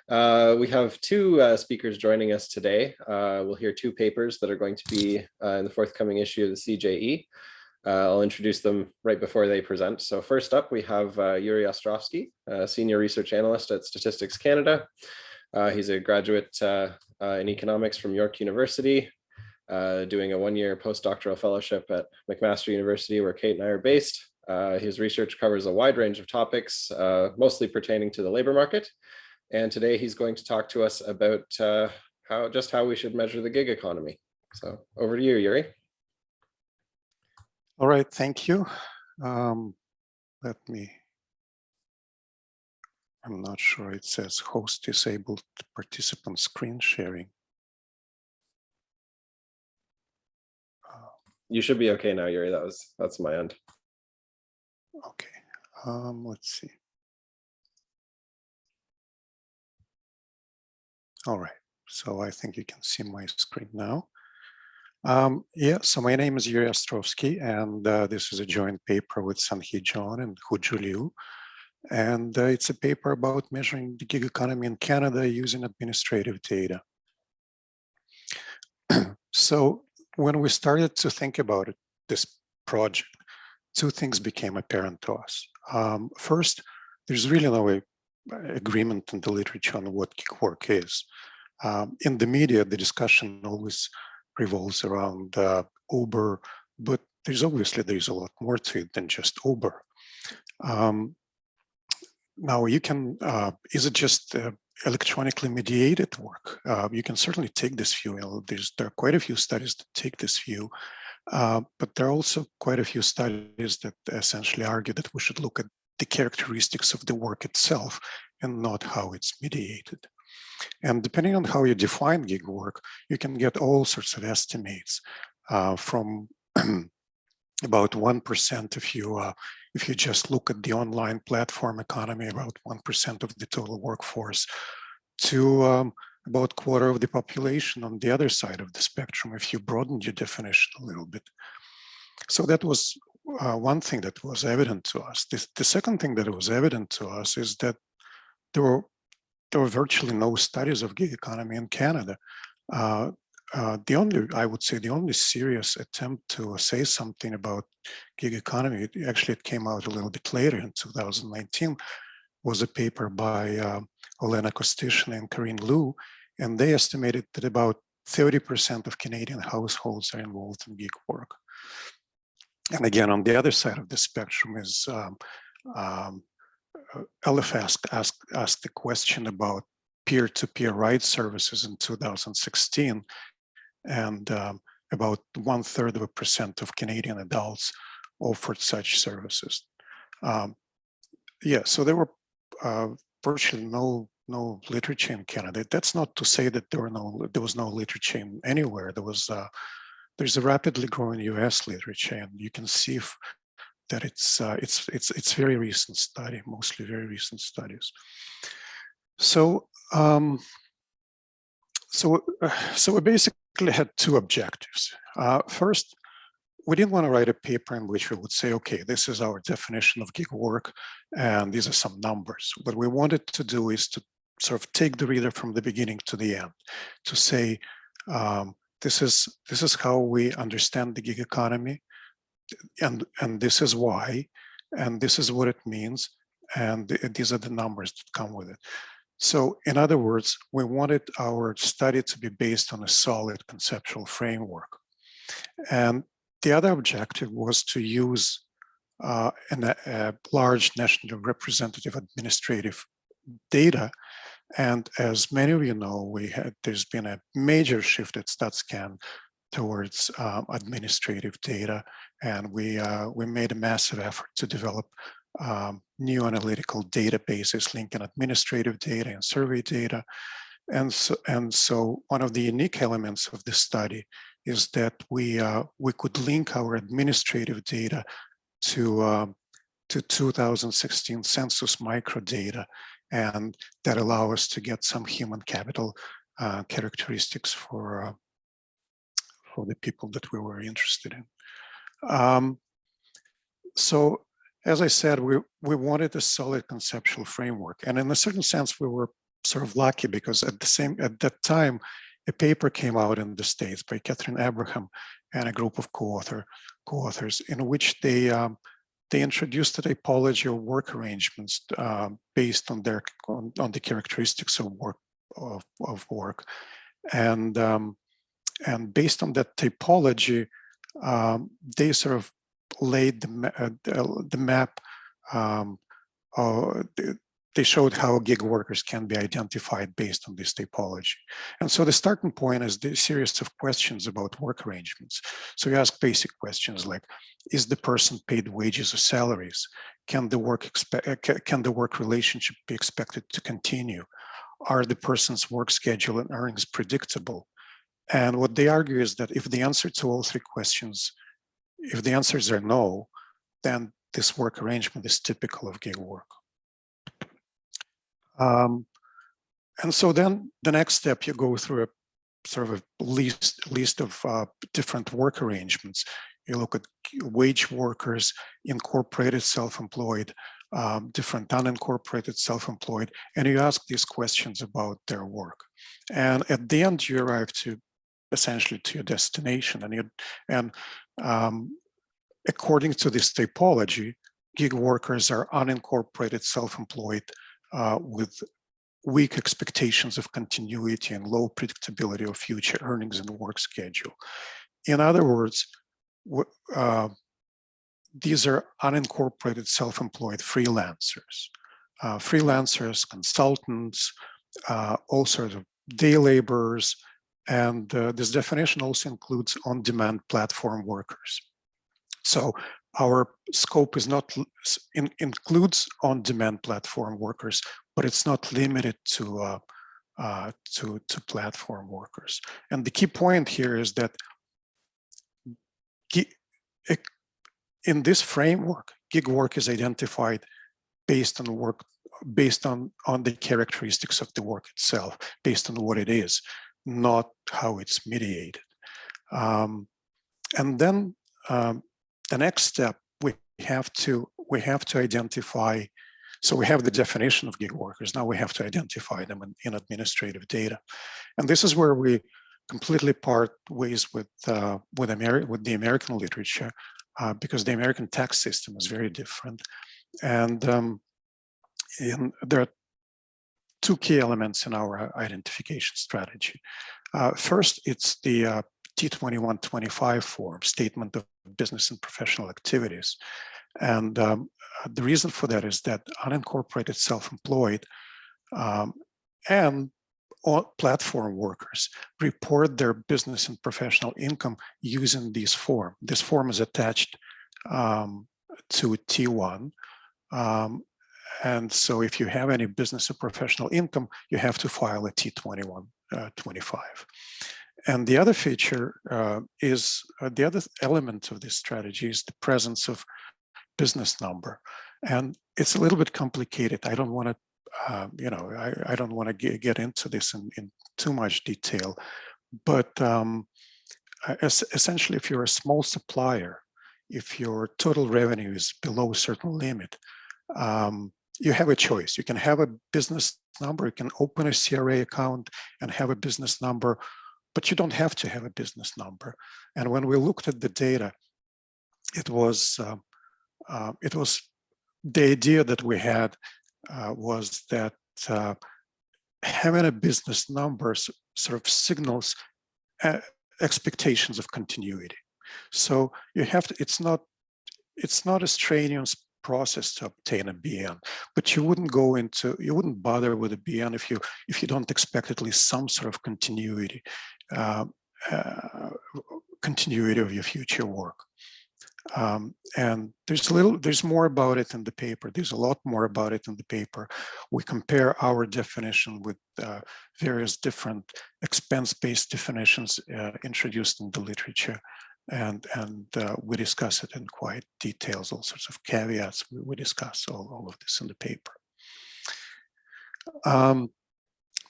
We have two speakers joining us today. We'll hear two papers that are going to be in the forthcoming issue of the CJE. I'll introduce them right before they present. So first up, we have Yuri Ostrovsky, Senior Research Analyst at Statistics Canada. He's a graduate in economics from York University, doing a one-year postdoctoral fellowship at McMaster University, where Kate and I are based. His research covers a wide range of topics, mostly pertaining to the labor market. And today he's going to talk to us about how we should measure the gig economy. So over to you, Yuri. All right, thank you. I'm not sure it says host disabled participant screen sharing. You should be okay now, Yuri. That's my end. Okay, let's see. All right, so I think you can see my screen now. Yeah, so my name is Yuri Ostrovsky, and this is a joint paper with Sanhee John and Huju Liu. And it's a paper about measuring the gig economy in Canada using administrative data. So when we started to think about it, this project, two things became apparent to us. First, there's really no agreement in the literature on what gig work is. In the media, the discussion always revolves around Uber, but there's a lot more to it than just Uber. Now you can, is it just electronically mediated work? You can certainly take this view. There are quite a few studies that take this view, but there are also quite a few studies that essentially argue that we should look at the characteristics of the work itself and not how it's mediated. And depending on how you define gig work, you can get all sorts of estimates from about 1% if you just look at the online platform economy, about 1% of the total workforce, to about a quarter of the population on the other side of the spectrum, if you broaden your definition a little bit. So that was one thing that was evident to us. The second thing that was evident to us is that there were virtually no studies of gig economy in Canada. I would say the only serious attempt to say something about gig economy, it came out a little bit later in 2019, was a paper by Olena Kostishin and Corinne Liu, and they estimated that about 30% of Canadian households are involved in gig work. And again, on the other side of the spectrum is LF asked the question about peer-to-peer ride services in 2016, and about 1/3% of Canadian adults offered such services. Yeah, so there were virtually no literature in Canada. That's not to say that there was no literature anywhere. There's a rapidly growing U.S. literature, and you can see that it's very recent study, mostly very recent studies. So we basically had two objectives. First, we didn't want to write a paper in which we would say, okay, this is our definition of gig work, and these are some numbers. What we wanted to do is to sort of take the reader from the beginning to the end, to say, this is how we understand the gig economy, and this is why, and this is what it means, and these are the numbers that come with it. So in other words, we wanted our study to be based on a solid conceptual framework. And the other objective was to use a large nationally representative administrative data. And as many of you know, there's been a major shift at StatsCan towards administrative data, and we made a massive effort to develop new analytical databases linking administrative data and survey data. And so one of the unique elements of this study is that we could link our administrative data to 2016 census microdata, and that allow us to get some human capital characteristics for the people that we were interested in. So as I said, we wanted a solid conceptual framework, and in a certain sense, we were sort of lucky because at that time, a paper came out in the States by Catherine Abraham and a group of co-authors in which they introduced a typology of work arrangements based on the characteristics of work, and based on that typology, they sort of laid the map. They showed how gig workers can be identified based on this typology. And so the starting point is the series of questions about work arrangements. So you ask basic questions like, is the person paid wages or salaries? Can the work relationship be expected to continue? Are the person's work schedule and earnings predictable? And what they argue is that if the answer to all three questions, if the answers are no, then this work arrangement is typical of gig work. And so then the next step, you go through a sort of a list of different work arrangements. You look at wage workers, incorporated self-employed, different unincorporated self-employed, and you ask these questions about their work. And at the end, you arrive to essentially to your destination. And according to this typology, gig workers are unincorporated self-employed with weak expectations of continuity and low predictability of future earnings and work schedule. In other words, these are unincorporated self-employed freelancers, consultants, all sorts of day laborers, and this definition also includes on-demand platform workers. So our scope is not includes on-demand platform workers, but it's not limited to platform workers. And the key point here is that in this framework, gig work is identified based on the characteristics of the work itself, based on what it is, not how it's mediated. And then the next step, we have to identify. So we have the definition of gig workers. Now we have to identify them in administrative data, and this is where we completely part ways with the American literature, because the American tax system is very different, and there are two key elements in our identification strategy. First, it's the T2125 form, Statement of Business and Professional Activities. And the reason for that is that unincorporated self-employed and platform workers report their business and professional income using this form. This form is attached to T1. And so if you have any business or professional income, you have to file a T2125. And the other feature is the other element of this strategy is the presence of business number. And it's a little bit complicated. I don't want to, I don't want to get into this in too much detail, but essentially, if you're a small supplier, if your total revenue is below a certain limit, you have a choice. You can have a business number, you can open a CRA account and have a business number, but you don't have to have a business number. And when we looked at the data, it was the idea that we had was that having a business number sort of signals expectations of continuity. So you have to, it's not a strenuous process to obtain a BN, but you wouldn't bother with a BN if you don't expect at least some sort of continuity of your future work. And there's more about it in the paper. There's a lot more about it in the paper. We compare our definition with various different expense-based definitions introduced in the literature. And we discuss it in quite details, all sorts of caveats. We discuss all of this in the paper.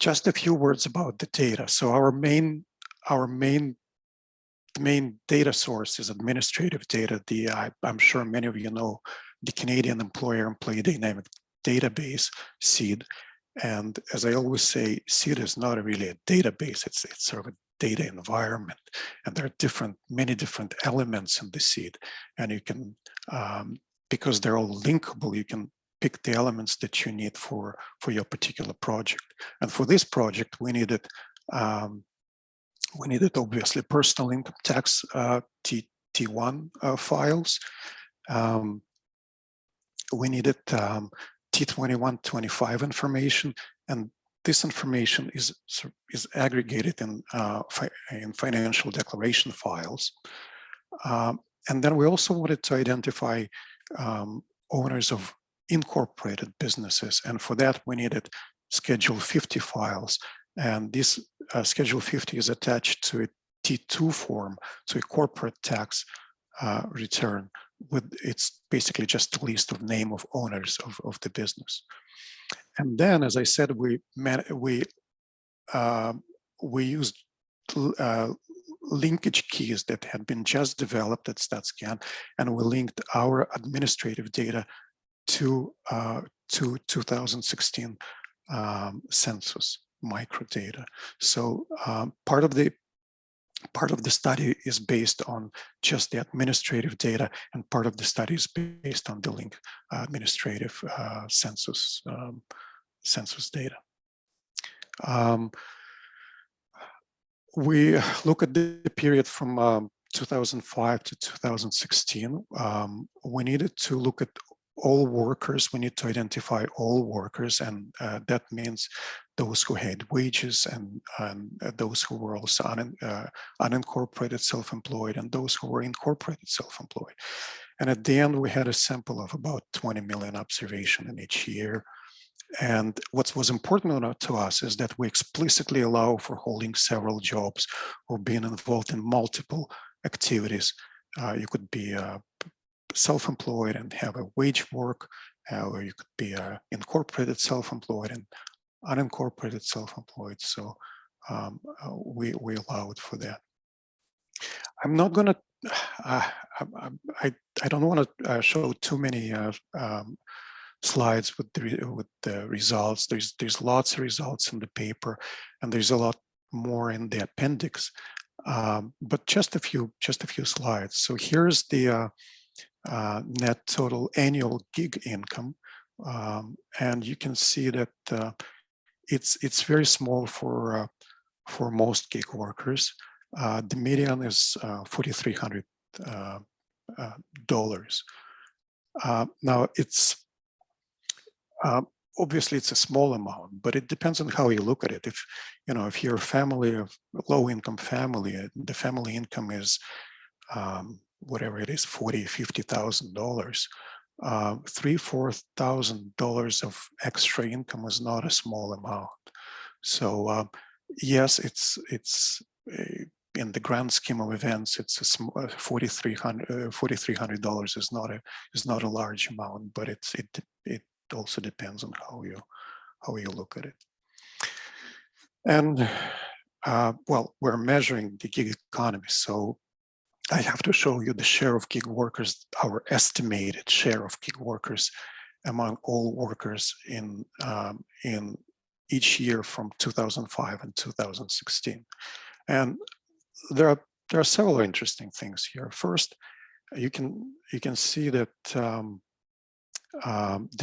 Just a few words about the data. So our main data source is administrative data. I'm sure many of you know the Canadian Employer Employee Dynamic Database, CEEDD, And as I always say, CEEDD is not really a database, it's sort of a data environment. And there are many different elements in the CEEDD. And you can, because they're all linkable, you can pick the elements that you need for your particular project. And for this project, we needed obviously personal income tax T1 files. We needed T21, 25 information, and this information is aggregated in financial declaration files. And then we also wanted to identify owners of incorporated businesses, and for that we needed Schedule 50 files. And this Schedule 50 is attached to a T2 form, to a corporate tax return. It's basically just a list of name of owners of the business. And then, as I said, we used linkage keys that had been just developed at StatScan, and we linked our administrative data to 2016 census microdata. So part of the study is based on just the administrative data, and part of the study is based on the linked administrative census data. We look at the period from 2005 to 2016. We needed to look at all workers. We need to identify all workers, and that means those who had wages and those who were also unincorporated self-employed, and those who were incorporated self-employed. And at the end, we had a sample of about 20 million observation in each year. And what was important to us is that we explicitly allow for holding several jobs or being involved in multiple activities. You could be self-employed and have a wage work, or you could be incorporated self-employed and unincorporated self-employed. So we allowed for that. I'm not going to, I don't want to show too many slides with the results. There's lots of results in the paper, and there's a lot more in the appendix. But just a few slides. So here's the net total annual gig income, and you can see that it's very small for most gig workers. The median is $4,300. Now it's obviously it's a small amount, but it depends on how you look at it. If you're a family of low-income family, the family income is whatever it is, $40,000-$50,000. $3,000-$4,000 of extra income is not a small amount. So yes, it's in the grand scheme of events, it's a small $4,300 is not a large amount, but it also depends on how you look at it. And well, we're measuring the gig economy, so I have to show you the share of gig workers, our estimated share of gig workers among all workers in each year from 2005 and 2016. And there are several interesting things here. First, you can see that the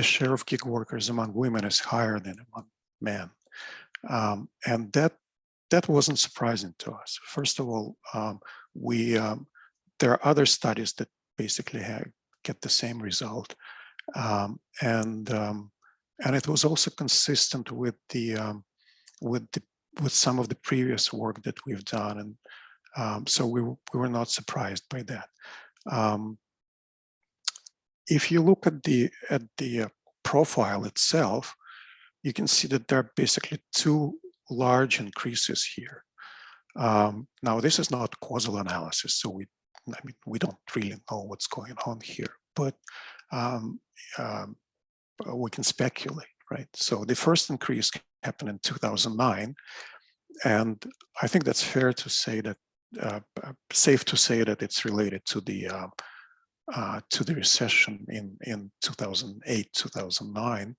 share of gig workers among women is higher than among men, and that wasn't surprising to us. First of all, there are other studies that basically get the same result, and it was also consistent with some of the previous work that we've done, and so we were not surprised by that. If you look at the profile itself, you can see that there are basically two large increases here. Now, this is not causal analysis, so we don't really know what's going on here, but we can speculate, right? So the first increase happened in 2009, and I think that's fair to say that, safe to say that it's related to the recession in 2008, 2009.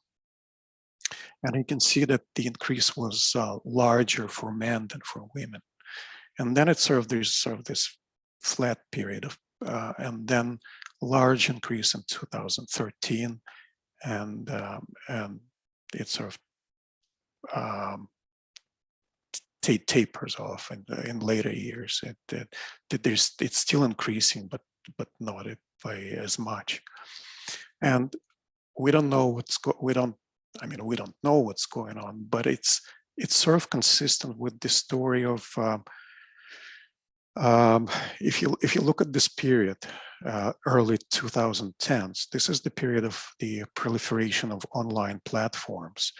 And you can see that the increase was larger for men than for women. And then there's sort of this flat period of, and then large increase in 2013, and it sort of tapers off in later years. It's still increasing, but not by as much. And we don't know we don't know what's going on, but it's sort of consistent with the story of if you look at this period, early 2010s, this is the period of the proliferation of online platforms.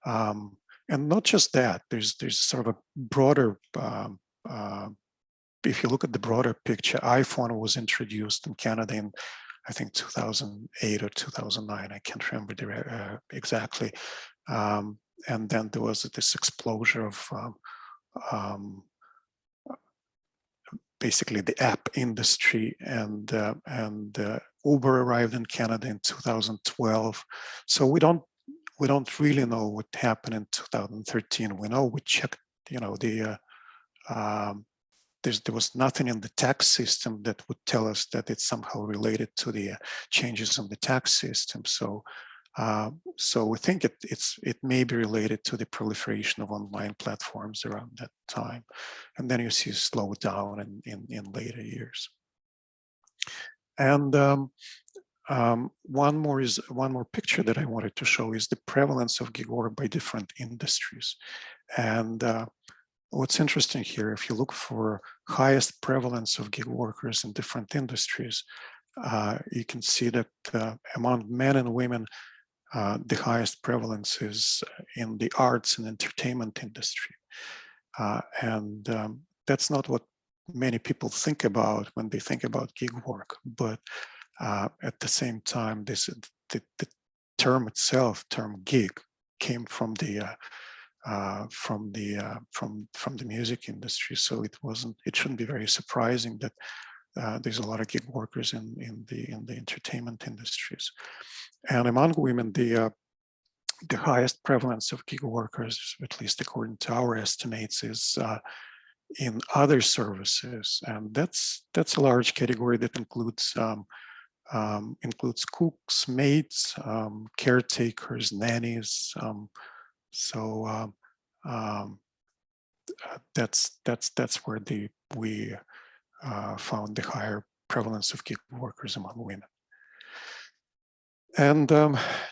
And not just that, there's sort of a broader, if you look at the broader picture, iPhone was introduced in Canada in, I think, 2008 or 2009, I can't remember exactly. And then there was this explosion of basically the app industry, and Uber arrived in Canada in 2012. So we don't really know what happened in 2013. We know we checked, there was nothing in the tax system that would tell us that it's somehow related to the changes in the tax system. So we think it may be related to the proliferation of online platforms around that time. And then you see a slowdown in later years. And one more picture that I wanted to show is the prevalence of gig work by different industries. And what's interesting here, if you look for highest prevalence of gig workers in different industries, you can see that among men and women, the highest prevalence is in the arts and entertainment industry. And that's not what many people think about when they think about gig work, but at the same time, the term itself, term gig, came from the music industry. So it shouldn't be very surprising that there's a lot of gig workers in the entertainment industries. And among women, the highest prevalence of gig workers, at least according to our estimates, is in other services, and that's a large category that includes cooks, maids, caretakers, nannies. So that's where we found the higher prevalence of gig workers among women. And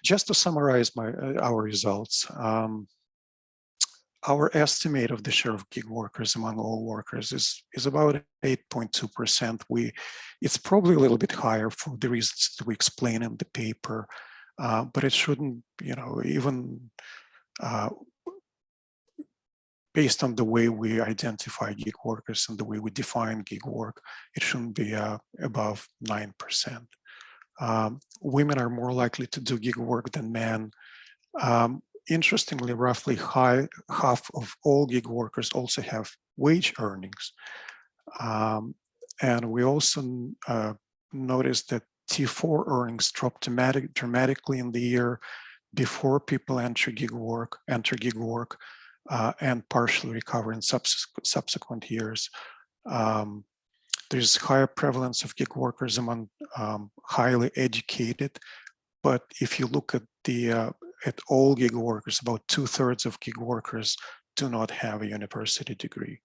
just to summarize our results, our estimate of the share of gig workers among all workers is about 8.2%. It's probably a little bit higher for the reasons that we explain in the paper, but it shouldn't, even based on the way we identify gig workers and the way we define gig work, it shouldn't be above 9%. Women are more likely to do gig work than men. Interestingly, roughly half of all gig workers also have wage earnings. And we also noticed that T4 earnings dropped dramatically in the year before people enter gig work, and partially recover in subsequent years. There's higher prevalence of gig workers among highly educated, but if you look at all gig workers, about 2/3 of gig workers do not have a university degree.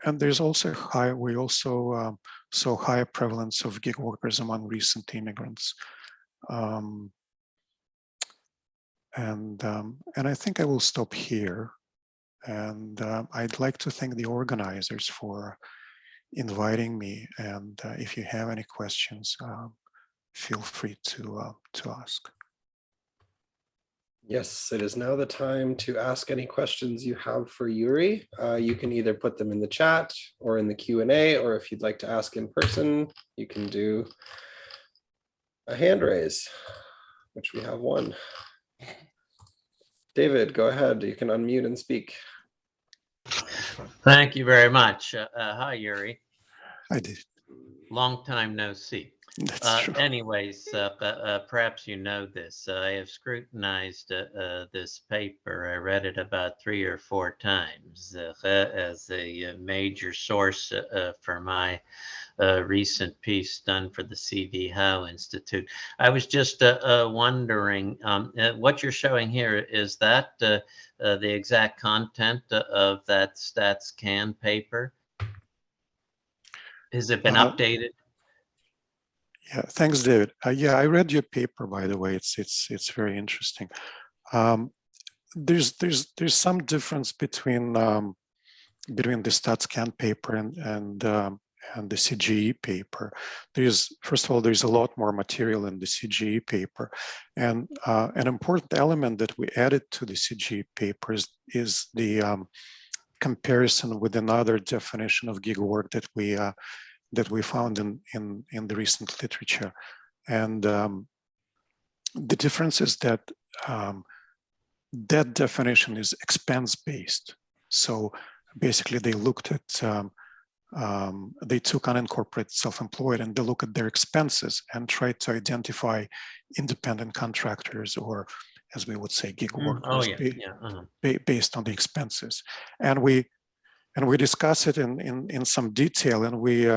And there's also we also saw higher prevalence of gig workers among recent immigrants. And I think I will stop here. And I'd like to thank the organizers for inviting me. And if you have any questions, feel free to ask. Yes, it is now the time to ask any questions you have for Yuri. You can either put them in the chat or in the Q&A, or if you'd like to ask in person, you can do a hand raise, which we have one. David, go ahead. You can unmute and speak. Thank you very much. Hi, Yuri. I did. Long time no see. That's true. Anyways, perhaps you know this. I have scrutinized this paper. I read it about 3 or 4 times as a major source for my recent piece done for the C.V. Howe Institute. I was just wondering, what you're showing here, is that the exact content of that StatsCan paper? Has it been updated? Yeah, thanks, David. Yeah, I read your paper, by the way. It's very interesting. There's some difference between the StatsCan paper and the CGE paper. First of all, there's a lot more material in the CGE paper, and an important element that we added to the CGE paper is the comparison with another definition of gig work that we found in the recent literature. And the difference is that that definition is expense-based. So basically they looked at, they took unincorporated self-employed and they look at their expenses and tried to identify independent contractors, or as we would say, gig workers, based on the expenses. And we discuss it in some detail, and we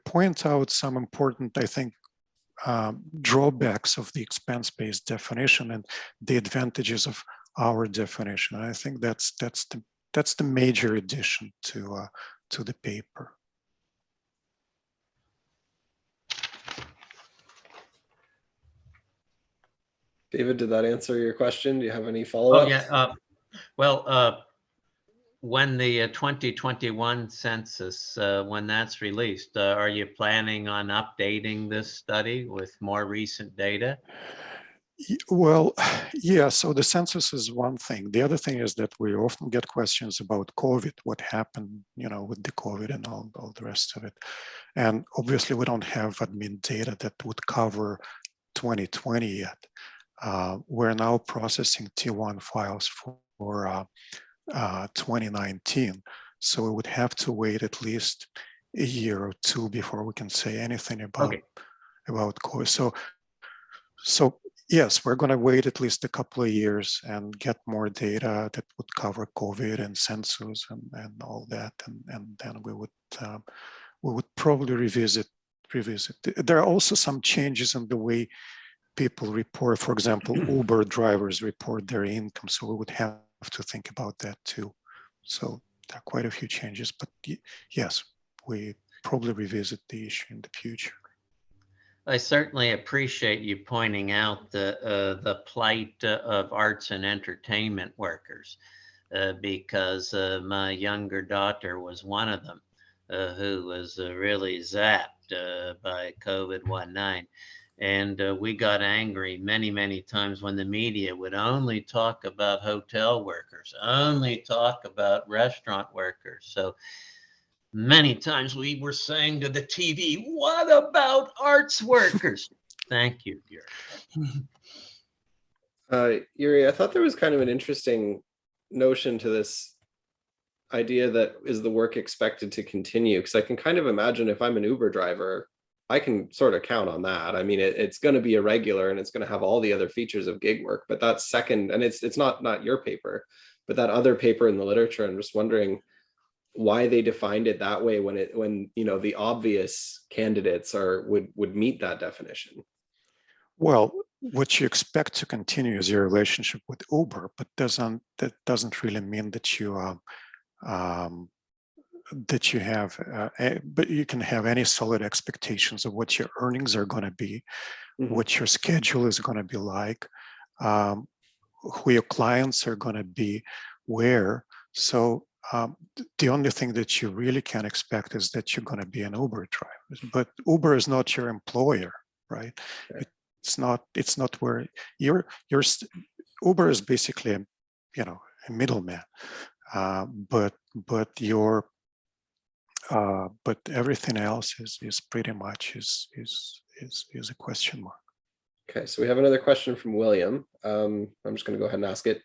point out some important, I think, drawbacks of the expense-based definition and the advantages of our definition. And I think that's the major addition to the paper. David, did that answer your question? Do you have any follow-up? Oh yeah. Well, when the 2021 census, when that's released, are you planning on updating this study with more recent data? Well, yeah, so the census is one thing. The other thing is that we often get questions about COVID, what happened, with the COVID and all the rest of it. And obviously we don't have admin data that would cover 2020 yet. We're now processing T1 files for 2019. So we would have to wait at least a year or two before we can say anything about COVID. So yes, we're going to wait at least a couple of years and get more data that would cover COVID and census and all that, and then we would probably revisit. There are also some changes in the way people report. For example, Uber drivers report their income, so we would have to think about that too. So there are quite a few changes, but yes, we probably revisit the issue in the future. I certainly appreciate you pointing out the plight of arts and entertainment workers, because my younger daughter was one of them who was really zapped by COVID-19. And we got angry many times when the media would only talk about hotel workers, only talk about restaurant workers. So many times we were saying to the TV, what about arts workers? Thank you, Yuri. Yuri, I thought there was kind of an interesting notion to this idea that is the work expected to continue? Because I can kind of imagine if I'm an Uber driver, I can sort of count on that. I mean, it's going to be irregular and it's going to have all the other features of gig work, but that's second, and it's not your paper, but that other paper in the literature. I'm just wondering why they defined it that way when the obvious candidates would meet that definition. Well, what you expect to continue is your relationship with Uber, but that doesn't really mean that you but you can have any solid expectations of what your earnings are going to be, what your schedule is going to be like, who your clients are going to be, where. So the only thing that you really can expect is that you're going to be an Uber driver, but Uber is not your employer, right? Okay. It's not where you're Uber is basically a middleman, but everything else is pretty much is a question mark. Okay, so we have another question from William. I'm just going to go ahead and ask it.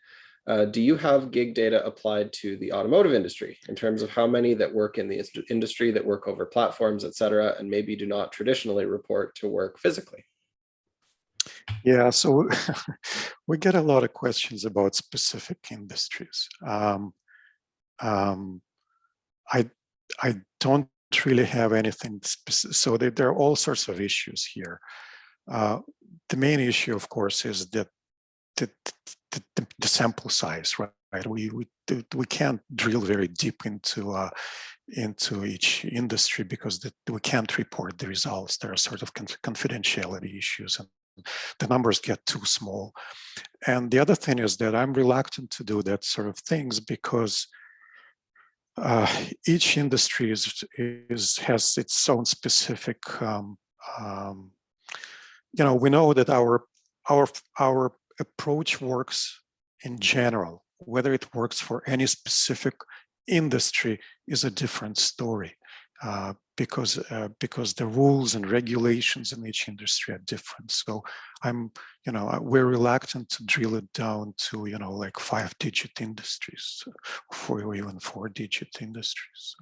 Do you have gig data applied to the automotive industry in terms of how many that work in the industry that work over platforms, et cetera, and maybe do not traditionally report to work physically? Yeah, so we get a lot of questions about specific industries. I don't really have anything specific. So there are all sorts of issues here. The main issue, of course, is that the sample size, right? We can't drill very deep into each industry because we can't report the results. There are sort of confidentiality issues, and the numbers get too small. And the other thing is that I'm reluctant to do that sort of things because each industry has its own specific. We know that our approach works in general. Whether it works for any specific industry is a different story, because the rules and regulations in each industry are different. So we're reluctant to drill it down to like 5-digit industries, or even 4-digit industries.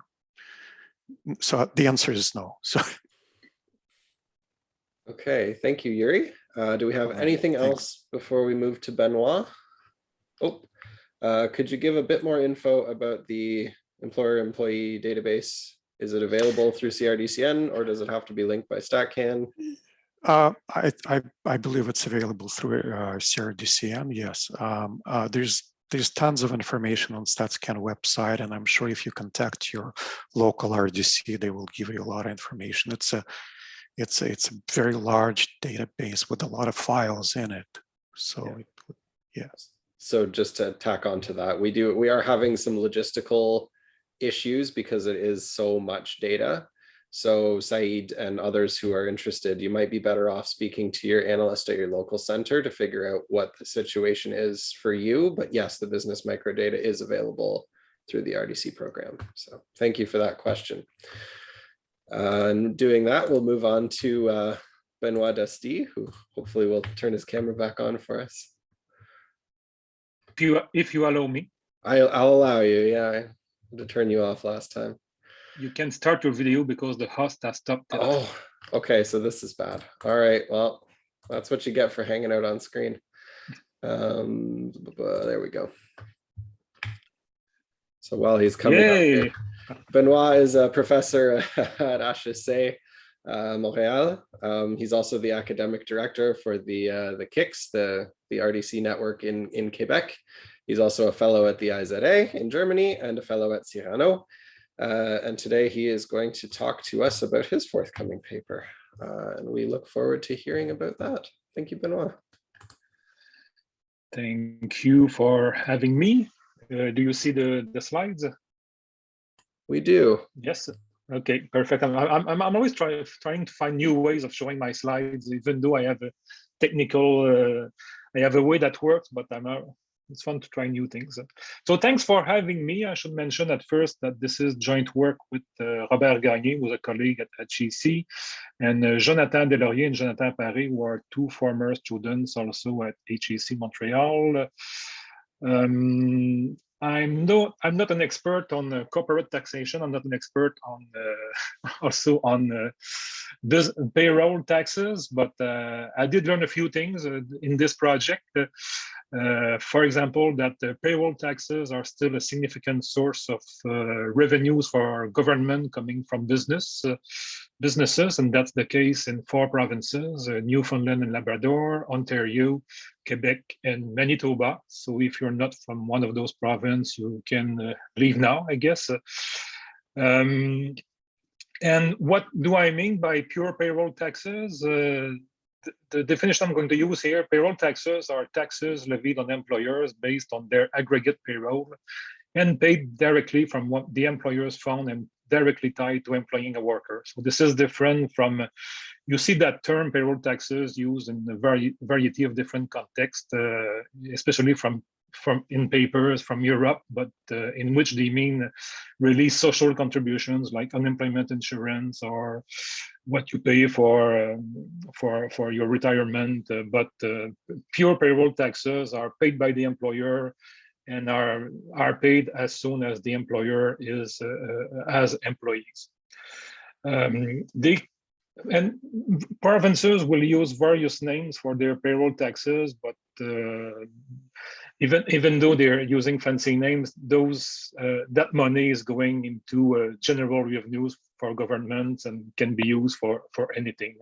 So the answer is no. So. Okay, thank you, Yuri. Do we have anything else before we move to Benoit? Could you give a bit more info about the employer-employee database? Is it available through CRDCN, or does it have to be linked by StatCan? I believe it's available through CRDCN, yes. There's tons of information on StatCan website, and I'm sure if you contact your local RDC, they will give you a lot of information. It's a very large database with a lot of files in it. So yes. So just to tack on to that, we are having some logistical issues because it is so much data. So Saeed and others who are interested, you might be better off speaking to your analyst at your local center to figure out what the situation is for you. But yes, the business microdata is available through the RDC program. So thank you for that question. And doing that, we'll move on to Benoit Dostie, who hopefully will turn his camera back on for us. If you allow me. I'll allow you, yeah. I had to turn you off last time. You can start your video because the host has stopped it. Oh, okay, so this is bad. All right, well, that's what you get for hanging out on screen. There we go. So while he's coming up here, Benoit is a professor at HEC Montreal. He's also the academic director for the KICS, the RDC network in Quebec. He's also a fellow at the IZA in Germany and a fellow at Cyrano. And today he is going to talk to us about his forthcoming paper. And we look forward to hearing about that. Thank you, Benoit. Thank you for having me. Do you see the slides? We do. Yes. Okay, perfect. I'm always trying to find new ways of showing my slides, even though I have a technical, I have a way that works, but it's fun to try new things. So thanks for having me. I should mention at first that this is joint work with Robert Gagné, who's a colleague at HEC, and Jonathan Delaurier and Jonathan Paré, who are two former students also at HEC Montreal. I'm not an expert on corporate taxation. I'm not an expert on also on this payroll taxes, but I did learn a few things in this project. For example, that payroll taxes are still a significant source of revenues for government coming from businesses, and that's the case in 4 provinces, Newfoundland and Labrador, Ontario, Quebec, and Manitoba. So if you're not from one of those provinces, you can leave now, I guess. And what do I mean by pure payroll taxes? The definition I'm going to use here, payroll taxes are taxes levied on employers based on their aggregate payroll and paid directly from what the employer's fund and directly tied to employing a worker. So this is different from, you see that term payroll taxes used in a variety of different contexts, especially from in papers from Europe, but in which they mean really social contributions like unemployment insurance or what you pay for your retirement. But pure payroll taxes are paid by the employer and are paid as soon as the employer has employees. And provinces will use various names for their payroll taxes, but even though they're using fancy names, that money is going into general revenues for governments and can be used for anything.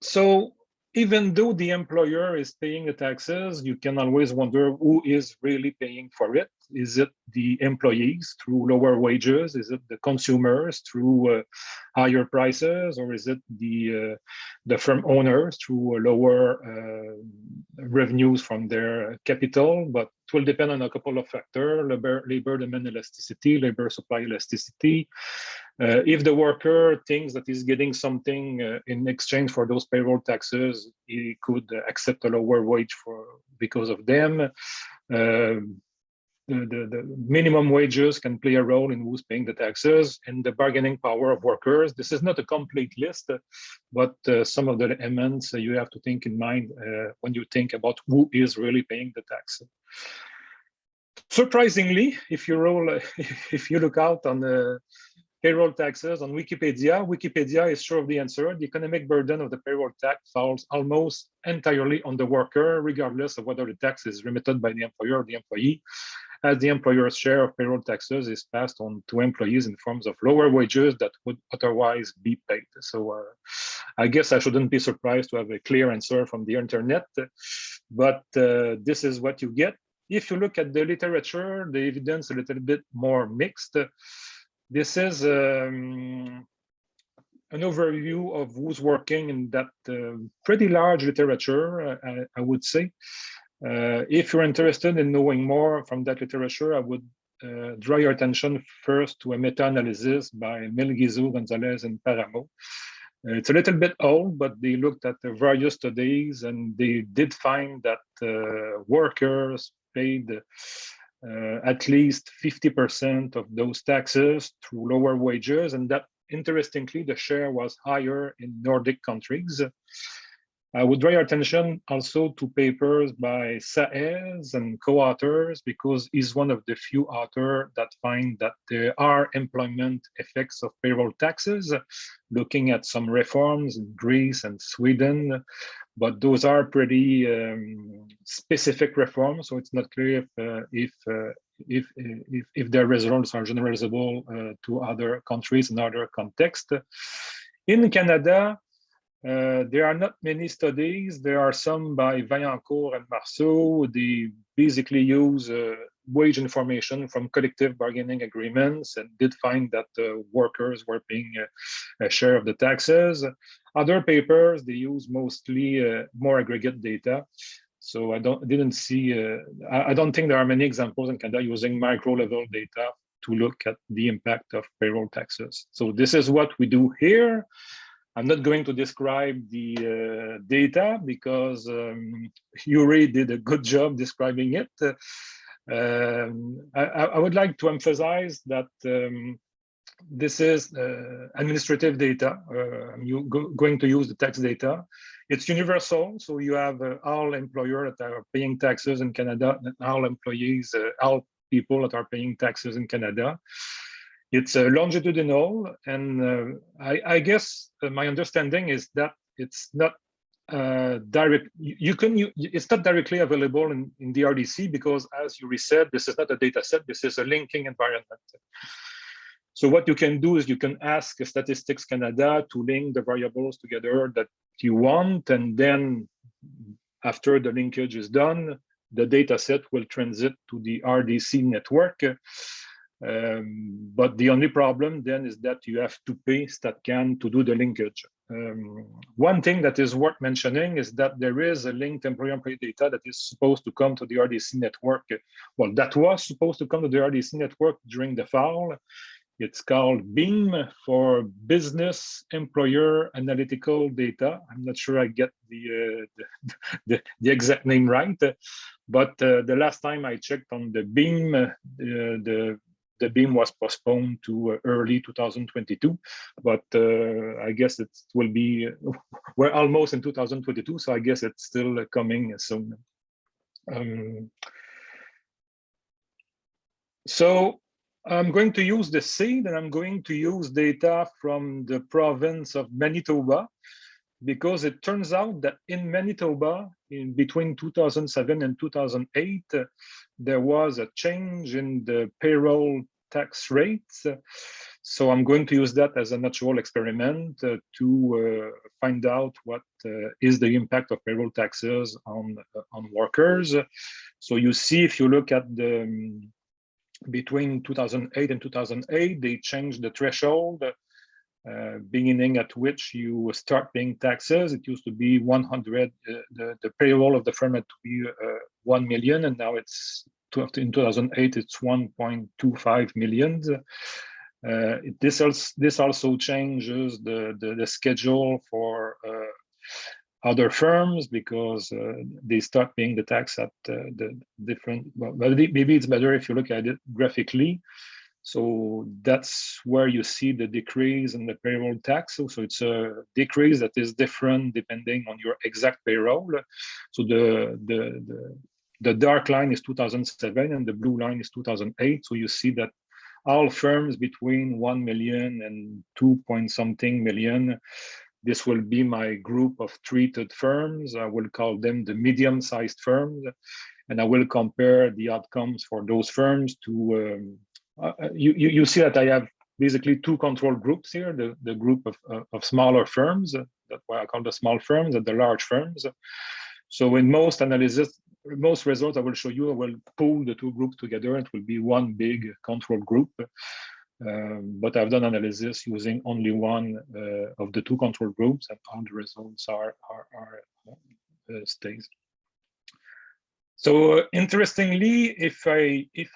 So even though the employer is paying the taxes, you can always wonder who is really paying for it. Is it the employees through lower wages? Is it the consumers through higher prices? Or is it the firm owners through lower revenues from their capital? But it will depend on a couple of factors: labor demand elasticity, labor supply elasticity. If the worker thinks that he's getting something in exchange for those payroll taxes, he could accept a lower wage because of them. The minimum wages can play a role in who's paying the taxes, and the bargaining power of workers. This is not a complete list, but some of the elements you have to think in mind when you think about who is really paying the tax. Surprisingly, if you look out on the payroll taxes on Wikipedia is sure of the answer. The economic burden of the payroll tax falls almost entirely on the worker, regardless of whether the tax is remitted by the employer or the employee, as the employer's share of payroll taxes is passed on to employees in forms of lower wages that would otherwise be paid. So I guess I shouldn't be surprised to have a clear answer from the internet, but this is what you get. If you look at the literature, the evidence is a little bit more mixed. This is an overview of who's working in that pretty large literature, I would say. If you're interested in knowing more from that literature, I would draw your attention first to a meta-analysis by Melguizo, Gonzalez, and Paramo. It's a little bit old, but they looked at the various studies and they did find that workers paid at least 50% of those taxes through lower wages, and that, interestingly, the share was higher in Nordic countries. I would draw your attention also to papers by Saez and co-authors, because he's one of the few authors that find that there are employment effects of payroll taxes, looking at some reforms in Greece and Sweden, but those are pretty specific reforms, so it's not clear if their results are generalizable to other countries in other contexts. In Canada, there are not many studies. There are some by Vaillancourt and Marceau. They basically use wage information from collective bargaining agreements and did find that workers were paying a share of the taxes. Other papers, they use mostly more aggregate data. So I don't think there are many examples in Canada using micro level data to look at the impact of payroll taxes. So this is what we do here. I'm not going to describe the data because Yuri did a good job describing it. I would like to emphasize that this is administrative data. You're going to use the tax data. It's universal, so you have all employers that are paying taxes in Canada, and all employees, all people that are paying taxes in Canada. It's longitudinal, and I guess my understanding is that it's not direct. It's not directly available in the RDC because, as Yuri said, this is not a data set. This is a linking environment. So what you can do is you can ask Statistics Canada to link the variables together that you want, and then after the linkage is done, the data set will transit to the RDC network. But the only problem then is that you have to pay StatCan to do the linkage. One thing that is worth mentioning is that there is a linked employer-employee data that is supposed to come to the RDC network. Well, that was supposed to come to the RDC network during the fall. It's called BEAM, for Business Employer Analytical Data. I'm not sure I get the exact name right, but the last time I checked on the BEAM, the the beam was postponed to early 2022, but I guess it will be, we're almost in 2022, so I guess it's still coming soon. So I'm going to use the CEEDD, and I'm going to use data from the province of Manitoba, because it turns out that in Manitoba, in between 2007 and 2008, there was a change in the payroll tax rates. So I'm going to use that as a natural experiment to find out what is the impact of payroll taxes on workers. So you see, if you look at the between 2008 and 2008, they changed the threshold. Beginning at which you start paying taxes. It used to be 100, the payroll of the firm had to be 1 million, and now it's, in 2008, it's 1.25 million. This also changes the schedule for other firms, because they start paying the tax at the different, well, maybe it's better if you look at it graphically. So that's where you see the decrease in the payroll tax. So it's a decrease that is different depending on your exact payroll. So the dark line is 2007 and the blue line is 2008. So you see that all firms between 1 million and 2-point-something million, this will be my group of treated firms. I will call them the medium-sized firms, and I will compare the outcomes for those firms to you see that I have basically two control groups here, the group of smaller firms, that's why I call the small firms, and the large firms. So in most analysis, most results I will show you, I will pull the two groups together. It will be one big control group. But I've done analysis using only one of the two control groups, and all the results are stays. So interestingly, if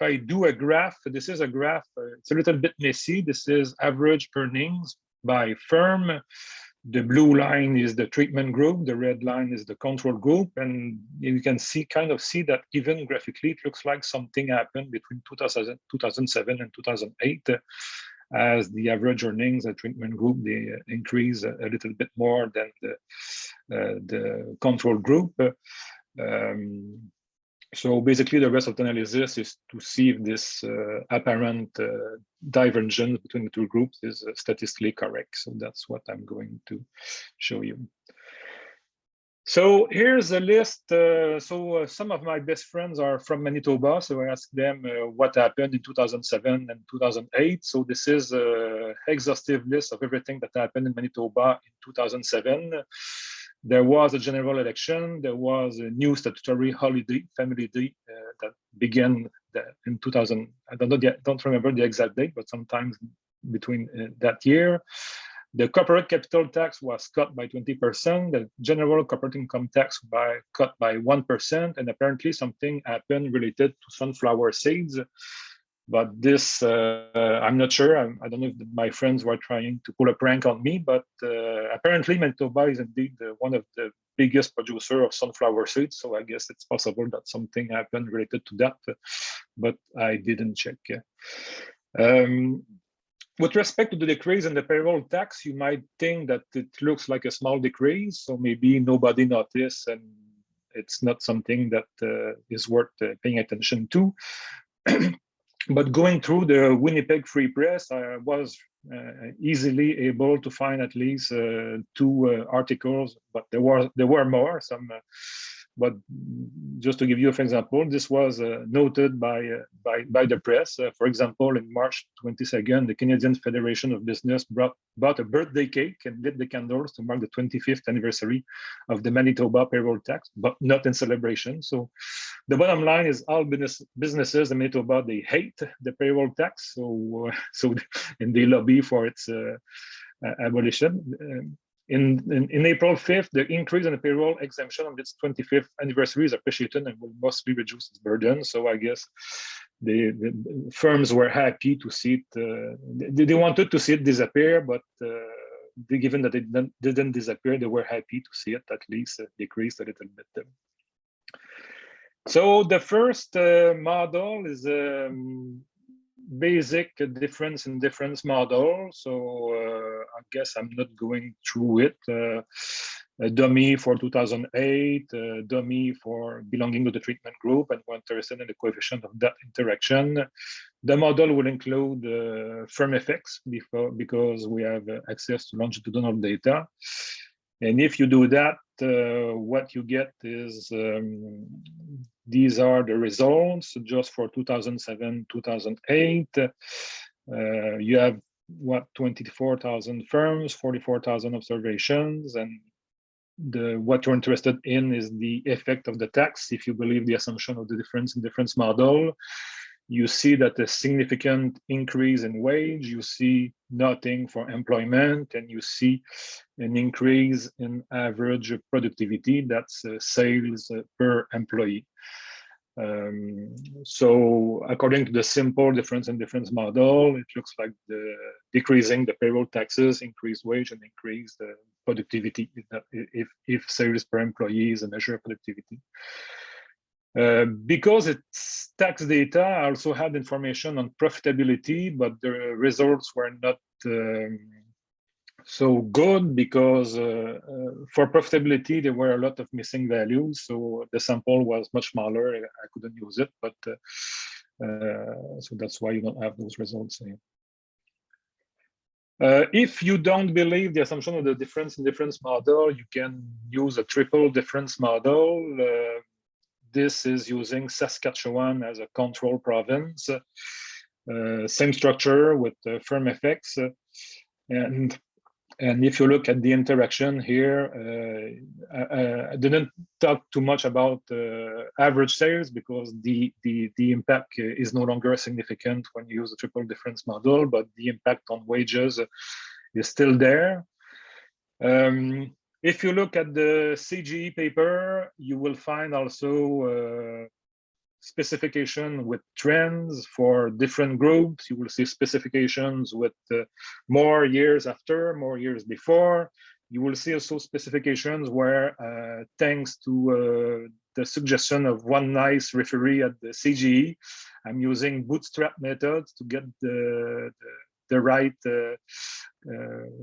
I do a graph, this is a graph, it's a little bit messy. This is average earnings by firm. The blue line is the treatment group, the red line is the control group, and you can kind of see that even graphically, it looks like something happened between 2007 and 2008, as the average earnings at treatment group, they increase a little bit more than the control group. So basically, the rest of the analysis is to see if this apparent divergence between the two groups is statistically correct. So that's what I'm going to show you. So here's a list. Some of my best friends are from Manitoba. So I asked them what happened in 2007 and 2008. So this is an exhaustive list of everything that happened in Manitoba in 2007. There was a general election. There was a new statutory holiday, family day, that began in 2000. I don't remember the exact date, but sometimes between that year. The corporate capital tax was cut by 20%. The general corporate income tax cut by 1%, and apparently something happened related to sunflower seeds. But this, I'm not sure. I don't know if my friends were trying to pull a prank on me, but apparently Manitoba is indeed one of the biggest producer of sunflower seeds. So I guess it's possible that something happened related to that, but I didn't check. With respect to the decrease in the payroll tax, you might think that it looks like a small decrease, so maybe nobody noticed, and it's not something that is worth paying attention to. But going through the Winnipeg Free Press, I was easily able to find at least two articles, but there were more. But just to give you an example, this was noted by the press. For example, in March 22nd, the Canadian Federation of Business bought a birthday cake and lit the candles to mark the 25th anniversary of the Manitoba payroll tax, but not in celebration. So the bottom line is all businesses in Manitoba, they hate the payroll tax. And they lobby for its abolition. In April 5th, the increase in the payroll exemption on its 25th anniversary is appreciated and will mostly reduce its burden. So I guess the firms were happy to see it. They wanted to see it disappear, but given that it didn't disappear, they were happy to see it at least decrease a little bit. So the first model is basic difference in difference model. So I guess I'm not going through it. A dummy for 2008, a dummy for belonging to the treatment group, and we're interested in the coefficient of that interaction. The model will include firm effects because we have access to longitudinal data. And if you do that, what you get is these are the results just for 2007, 2008. You have what, 24,000 firms, 44,000 observations, and what you're interested in is the effect of the tax. If you believe the assumption of the difference in difference model, you see that a significant increase in wage, you see nothing for employment, and you see an increase in average productivity, that's sales per employee. So according to the simple difference in difference model, it looks like the decreasing the payroll taxes, increased wage, and increased productivity if sales per employee is a measure of productivity. Because it's tax data, I also had information on profitability, but the results were not so good because for profitability, there were a lot of missing values. So the sample was much smaller. I couldn't use it, but so that's why you don't have those results here. If you don't believe the assumption of the difference in difference model, you can use a triple difference model. This is using Saskatchewan as a control province. Same structure with firm effects. And if you look at the interaction here, I didn't talk too much about average sales because the impact is no longer significant when you use the triple difference model, but the impact on wages is still there. If you look at the CGE paper, you will find also specification with trends for different groups. You will see specifications with more years after, more years before. You will see also specifications where, thanks to the suggestion of one nice referee at the CGE, I'm using bootstrap methods to get the right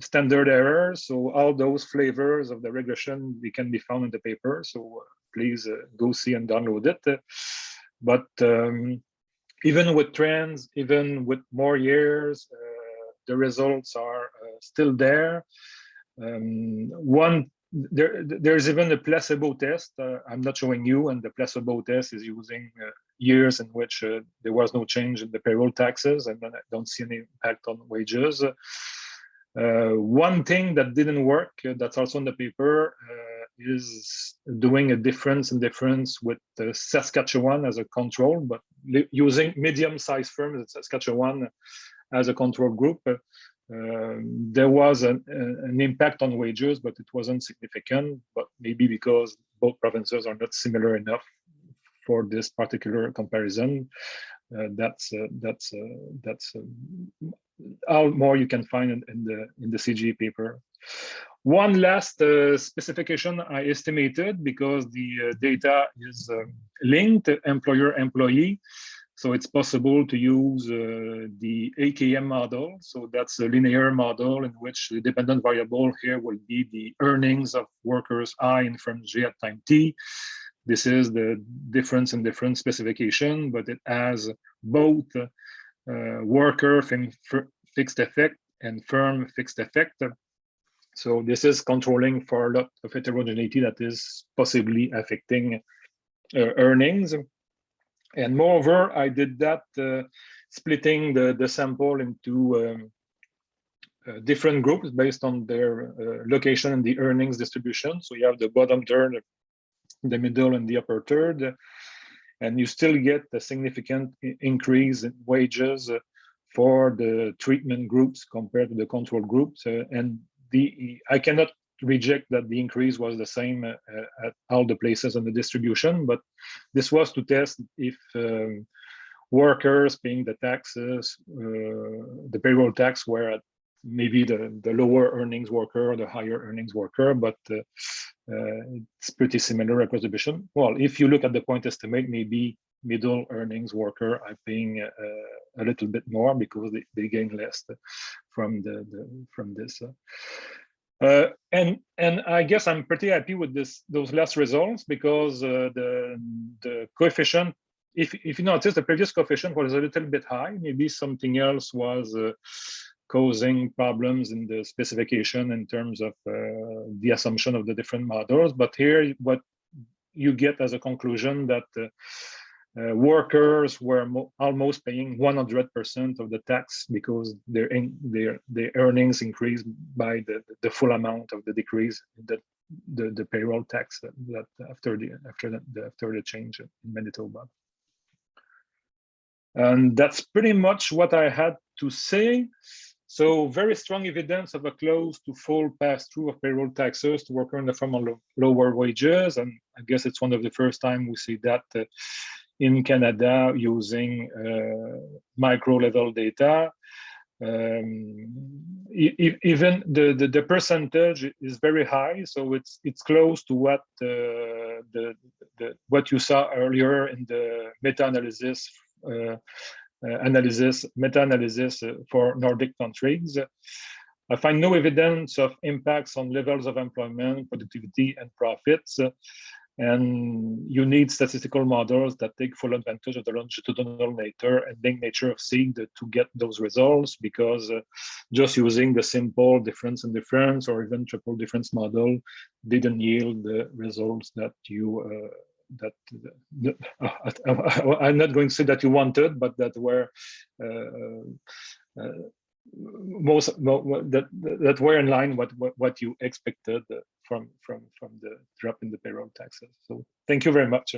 standard error. So all those flavors of the regression, they can be found in the paper. So please go see and download it. But even with trends, even with more years, the results are still there. There's even a placebo test. I'm not showing you, and the placebo test is using years in which there was no change in the payroll taxes, and then I don't see any impact on wages. One thing that didn't work, that's also in the paper, is doing a difference in difference with Saskatchewan as a control, but using medium-sized firms in Saskatchewan as a control group. There was an impact on wages, but it wasn't significant, but maybe because both provinces are not similar enough for this particular comparison. That's all more you can find in the CGE paper. One last specification I estimated, because the data is linked employer-employee. So it's possible to use the AKM model. So that's a linear model in which the dependent variable here will be the earnings of workers I in firm J at time T. This is the difference in different specification, but it has both worker fixed effect and firm fixed effect. So this is controlling for a lot of heterogeneity that is possibly affecting earnings. And moreover, I did that splitting the sample into different groups based on their location in the earnings distribution. So you have the bottom third, the middle, and the upper third. And you still get a significant increase in wages for the treatment groups compared to the control groups. And I cannot reject that the increase was the same at all the places in the distribution, but this was to test if workers paying the taxes, the payroll tax, were at maybe the lower earnings worker or the higher earnings worker, but it's pretty similar across the distribution. Well, if you look at the point estimate, maybe middle earnings worker are paying a little bit more because they gain less from from this. And I guess I'm pretty happy with those last results because the coefficient, if you notice, the previous coefficient was a little bit high. Maybe something else was causing problems in the specification in terms of the assumption of the different models. But here, what you get as a conclusion that workers were almost paying 100% of the tax because their earnings increased by the full amount of the decrease in the payroll tax that after the change in Manitoba. And that's pretty much what I had to say. So very strong evidence of a close to full pass-through of payroll taxes to workers in the form of lower wages. And I guess it's one of the first time we see that in Canada using micro-level data. Even the percentage is very high, so it's close to what what you saw earlier in the meta-analysis meta-analysis for Nordic countries. I find no evidence of impacts on levels of employment, productivity, and profits. And you need statistical models that take full advantage of the longitudinal nature and link nature of CEEDD to get those results, because just using the simple difference and difference or even triple difference model didn't yield the results that you I'm not going to say that you wanted, but that were that were in line with what you expected from the drop in the payroll taxes. So thank you very much.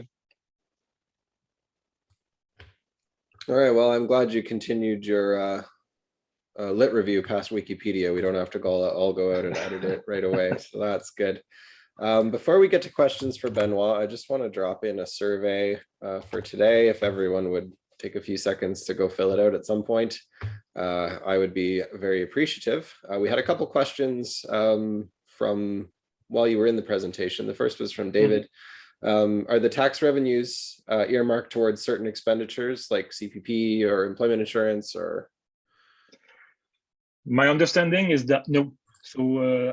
All right, well, I'm glad you continued your lit review past Wikipedia. We don't have to all go out and edit it right away, so that's good. Before we get to questions for Benoit, I just want to drop in a survey for today. If everyone would take a few seconds to go fill it out at some point, I would be very appreciative. We had a couple questions from while you were in the presentation. The first was from David. Are the tax revenues earmarked towards certain expenditures like CPP or employment insurance? Or my understanding is that no. So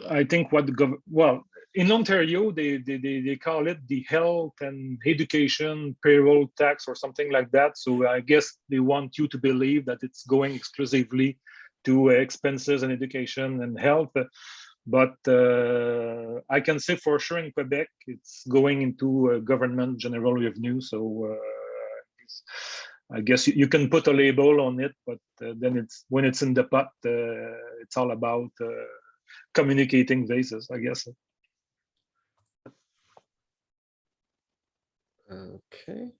I think what well, in Ontario, they call it the health and education payroll tax or something like that. So I guess they want you to believe that it's going exclusively to expenses and education and health. But I can say for sure in Quebec, it's going into government general revenue. So I guess you can put a label on it, but then it's when it's in the pot, it's all about communicating basis, I guess. Okay.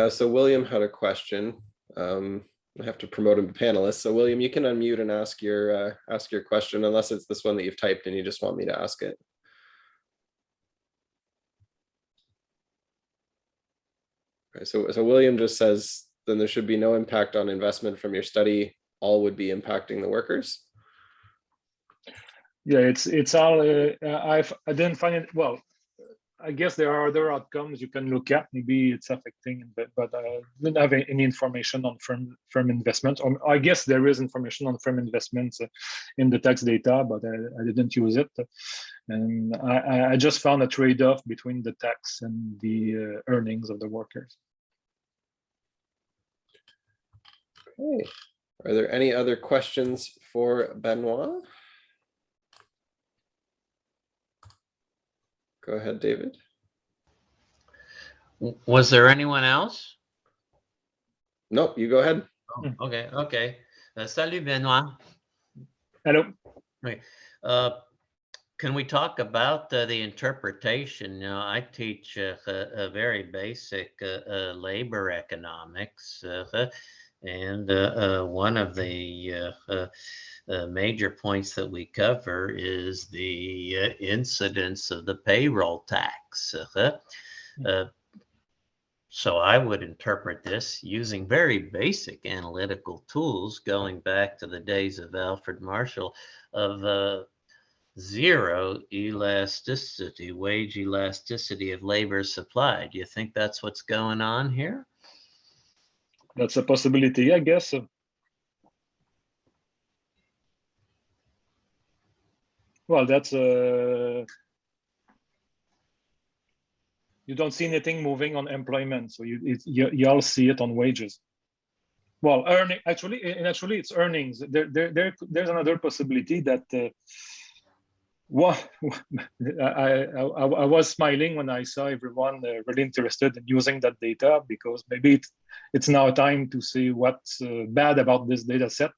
So William had a question. I have to promote him to panelist. So William, you can unmute and ask your question, unless it's this one that you've typed and you just want me to ask it. Okay, so William just says, then there should be no impact on investment from your study. All would be impacting the workers. Yeah, it's all. I didn't find it. Well, I guess there are other outcomes you can look at. Maybe it's affecting, but I didn't have any information on firm investments. I guess there is information on firm investments in the tax data, but I didn't use it. And I just found a trade-off between the tax and the earnings of the workers. Okay. Are there any other questions for Benoit? Go ahead, David. Was there anyone else? Nope, you go ahead. Oh, okay. Salut, Benoit. Hello. Right. Can we talk about the interpretation? You know, I teach a very basic labor economics, and one of the major points that we cover is the incidence of the payroll tax. So I would interpret this using very basic analytical tools going back to the days of Alfred Marshall of zero elasticity, wage elasticity of labor supply. Do you think that's what's going on here? That's a possibility, I guess. Well, that's you don't see anything moving on employment, so you all see it on wages. Well, earning actually it's earnings. There's another possibility that I was smiling when I saw everyone really interested in using that data, because maybe it's now time to see what's bad about this data set.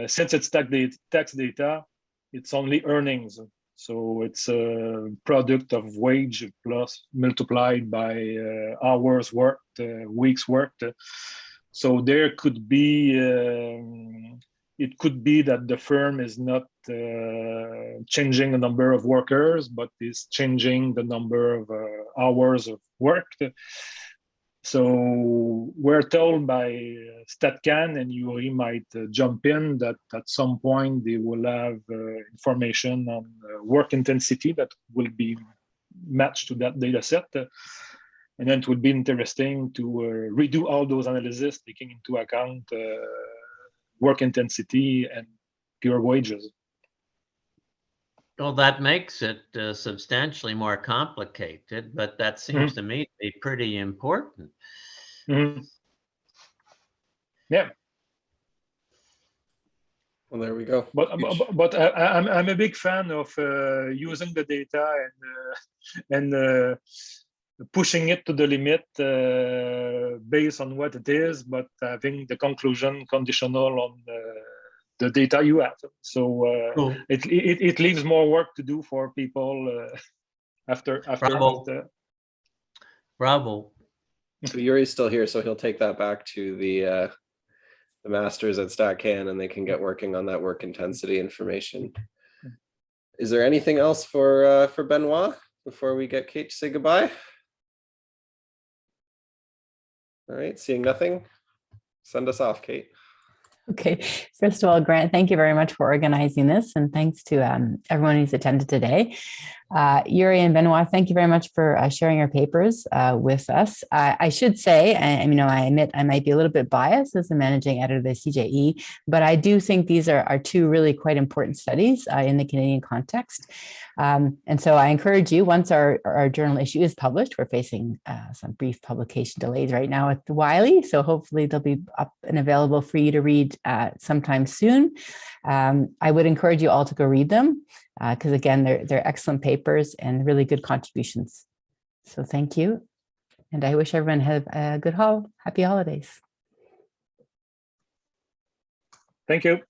Since it's tax data, it's only earnings. So it's a product of wage plus multiplied by hours worked, weeks worked. So there could be, it could be that the firm is not changing the number of workers, but is changing the number of hours of work. So we're told by StatCan, and Yuri might jump in, that at some point they will have information on work intensity that will be matched to that data set. And then it would be interesting to redo all those analyses, taking into account work intensity and pure wages. Well, that makes it substantially more complicated, but that seems to me to be pretty important. Yeah. Well, there we go. But I'm a big fan of using the data and pushing it to the limit based on what it is, but having the conclusion conditional on the data you have. So Cool. it leaves more work to do for people after. Bravo. So Yuri's still here, so he'll take that back to the masters at StatCan, and they can get working on that work intensity information. Is there anything else for Benoit before we get Kate to say goodbye? All right, seeing nothing, send us off, Kate. Okay, first of all, Grant, thank you very much for organizing this, and thanks to everyone who's attended today. Yuri and Benoit, thank you very much for sharing your papers with us. I should say, and I admit I might be a little bit biased as the managing editor of the CJE, but I do think these are two really quite important studies in the Canadian context. And so I encourage you, once our journal issue is published, we're facing some brief publication delays right now at the Wiley, so hopefully they'll be up and available for you to read sometime soon. I would encourage you all to go read them, because again, they're excellent papers and really good contributions. So thank you. And I wish everyone have a good happy holidays. Thank you.